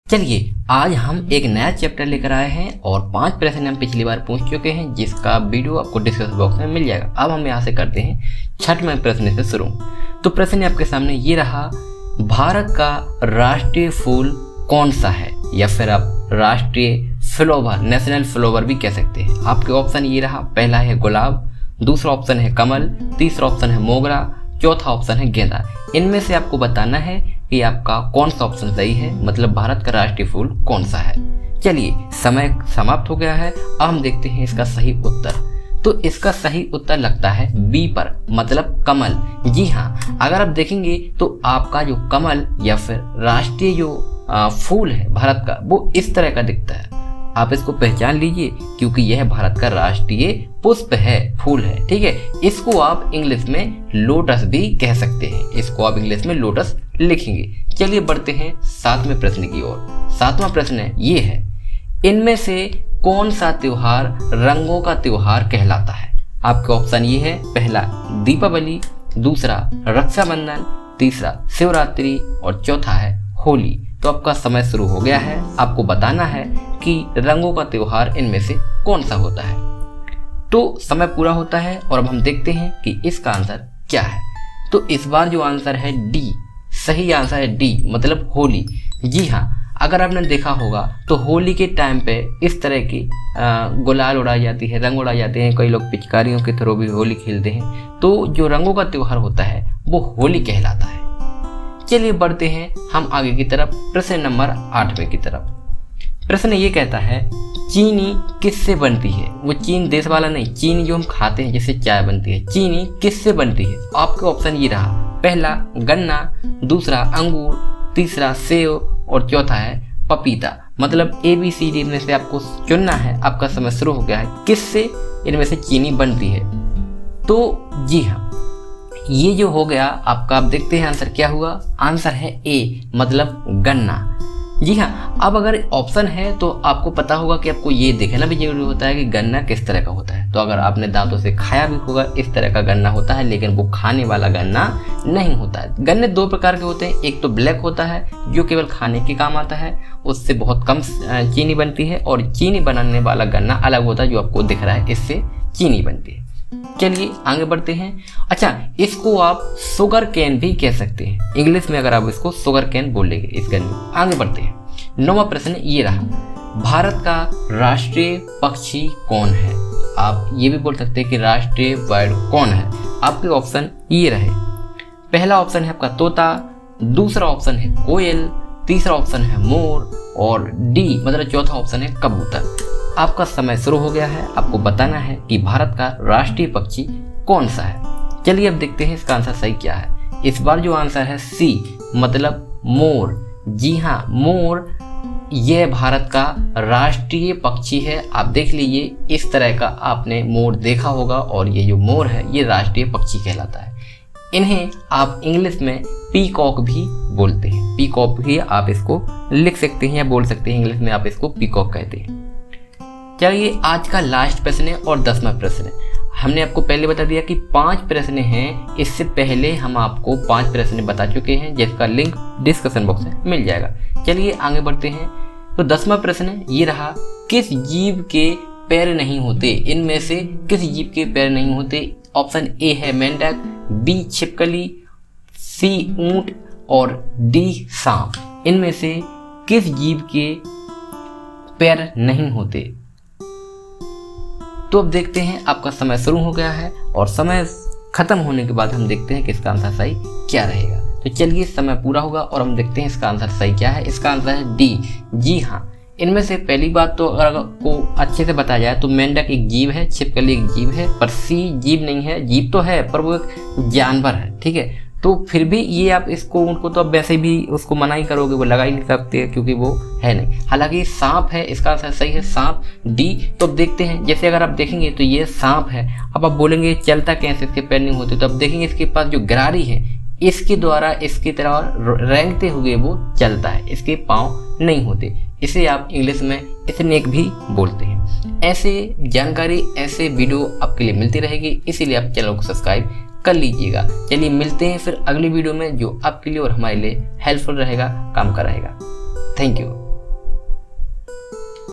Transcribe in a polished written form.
चलिए आज हम एक नया चैप्टर लेकर आए हैं और 5 प्रश्न हम पिछली बार पूछ चुके हैं जिसका वीडियो आपको डिस्क्रिप्शन बॉक्स में मिल जाएगा। अब हम यहाँ से करते हैं 6वें प्रश्न से शुरू। तो प्रश्न आपके सामने ये रहा, भारत का राष्ट्रीय फूल कौन सा है, या फिर आप राष्ट्रीय फ्लावर, नेशनल फ्लावर भी कह सकते हैं। आपके ऑप्शन ये रहा, पहला है गुलाब, दूसरा ऑप्शन है कमल, तीसरा ऑप्शन है मोगरा, चौथा ऑप्शन है गेंदा। इनमें से आपको बताना है कि आपका कौन सा ऑप्शन सही है, मतलब भारत का राष्ट्रीय फूल कौन सा है। चलिए समय समाप्त हो गया है, अब हम देखते हैं इसका सही उत्तर। तो इसका सही उत्तर लगता है बी पर, मतलब कमल। जी हाँ, अगर आप देखेंगे तो आपका जो कमल या फिर राष्ट्रीय जो फूल है भारत का, वो इस तरह का दिखता है। आप इसको पहचान लीजिए क्योंकि यह भारत का राष्ट्रीय पुष्प है, फूल है। ठीक है, इसको आप इंग्लिश में लोटस भी कह सकते हैं। इसको आप इंग्लिश में लोटस लिखेंगे। चलिए बढ़ते हैं 7वें प्रश्न की ओर। 7वां प्रश्न ये है, इनमें से कौन सा त्योहार रंगों का त्योहार कहलाता है। आपके ऑप्शन ये है, पहला दीपावली, दूसरा रक्षाबंधन, तीसरा शिवरात्रि और चौथा है होली। तो आपका समय शुरू हो गया है। आपको बताना है कि रंगों का त्योहार इनमें से कौन सा होता है। तो समय पूरा होता है और अब हम देखते हैं कि इसका आंसर क्या है। तो इस बार जो आंसर है डी, सही आंसर है डी, मतलब होली। जी हाँ, अगर आपने देखा होगा तो होली के टाइम पे इस तरह की गुलाल उड़ाई जाती है, रंग उड़ाए जाते हैं। कई लोग पिचकारियों के थ्रू भी होली खेलते हैं। तो जो रंगों का त्योहार होता है वो होली कहलाता है। चलिए बढ़ते हैं हम आगे की तरफ, प्रश्न नंबर 8वें की तरफ। प्रश्न ये कहता है, चीनी किससे बनती है। वो चीन देश वाला नहीं, चीनी जो हम खाते हैं जिससे चाय बनती है, चीनी किससे बनती है। आपका ऑप्शन ये रहा, पहला गन्ना, दूसरा अंगूर, तीसरा सेब और चौथा है पपीता। मतलब ABCD में से आपको चुनना है। आपका समय शुरू हो गया है। किससे इनमें से चीनी बनती है। तो जी हाँ, ये जो हो गया आपका, आप देखते हैं आंसर क्या हुआ। आंसर है ए, मतलब गन्ना। जी हाँ, अब अगर ऑप्शन है तो आपको पता होगा कि आपको ये देखना भी जरूरी होता है कि गन्ना किस तरह का होता है। तो अगर आपने दांतों से खाया भी होगा, इस तरह का गन्ना होता है, लेकिन वो खाने वाला गन्ना नहीं होता है। गन्ने 2 प्रकार के होते हैं, एक तो ब्लैक होता है जो केवल खाने के काम आता है, उससे बहुत कम चीनी बनती है, और चीनी बनाने वाला गन्ना अलग होता है जो आपको दिख रहा है, इससे चीनी बनती है। चलिए आगे बढ़ते हैं। अच्छा, इसको आप शुगर कैन भी कह सकते हैं, इंग्लिश में अगर आप इसको शुगर कैन बोलेंगे इस गन्ने। आगे बढ़ते हैं। 9वां प्रश्न ये रहा, भारत का राष्ट्रीय पक्षी कौन है। आप ये भी बोल सकते हैं कि राष्ट्रीय बर्ड कौन है। आपके ऑप्शन ये रहे, पहला ऑप्शन है आपका तोता, दूसरा ऑप्शन है कोयल, तीसरा ऑप्शन है मोर और डी मतलब चौथा ऑप्शन है कबूतर। आपका समय शुरू हो गया है। आपको बताना है कि भारत का राष्ट्रीय पक्षी कौन सा है। चलिए अब देखते हैं इसका आंसर सही क्या है। इस बार जो आंसर है सी, मतलब मोर। जी हाँ, मोर यह भारत का राष्ट्रीय पक्षी है। आप देख लीजिए, इस तरह का आपने मोर देखा होगा, और ये जो मोर है ये राष्ट्रीय पक्षी कहलाता है। इन्हें आप इंग्लिश में पीकॉक भी बोलते हैं। पीकॉक भी आप इसको लिख सकते हैं या बोल सकते हैं, इंग्लिश में आप इसको पीकॉक कहते हैं। चलिए आज का लास्ट प्रश्न है और 10वां प्रश्न है। हमने आपको पहले बता दिया कि 5 प्रश्न हैं। इससे पहले हम आपको 5 प्रश्न बता चुके हैं जिसका लिंक डिस्क्रिप्शन बॉक्स में मिल जाएगा। चलिए आगे बढ़ते हैं। तो 10वां प्रश्न ये रहा, किस जीव के पैर नहीं होते। इनमें से किस जीव के पैर नहीं होते। ऑप्शन ए है मेंढक, बी छिपकली, सी ऊंट और डी सांप। इनमें से किस जीव के पैर नहीं होते। तो अब देखते हैं, आपका समय शुरू हो गया है और समय खत्म होने के बाद हम देखते हैं कि इसका आंसर सही क्या रहेगा। तो चलिए समय पूरा होगा और हम देखते हैं इसका आंसर सही क्या है। इसका आंसर है डी। जी हाँ, इनमें से पहली बात तो अगर आपको अच्छे से बताया जाए तो मेंढक एक जीव है, छिपकली एक जीव है, पर सी जीव नहीं है। जीव तो है पर वो एक जानवर है। ठीक है, तो फिर भी ये आप इसको उनको तो अब वैसे भी उसको मना ही करोगे, वो लगा ही नहीं सकते क्योंकि वो है नहीं। हालांकि सांप है, इसका आंसर सही है सांप, डी। तो अब देखते हैं, जैसे अगर आप देखेंगे तो ये सांप है। अब आप बोलेंगे चलता कैसे, इसके पैर नहीं होते। तो अब देखेंगे इसके पास जो गरारी है, इसके द्वारा इसकी तरह रेंगते हुए वो चलता है, इसके पाँव नहीं होते। इसे आप इंग्लिश में स्नेक भी बोलते हैं। ऐसे जानकारी, ऐसे वीडियो आपके लिए मिलती रहेगी, इसीलिए आप चैनल को सब्सक्राइब कर लीजिएगा। चलिए मिलते हैं फिर अगली वीडियो में जो आपके लिए और हमारे लिए हेल्पफुल रहेगा, काम कराएगा। Thank you.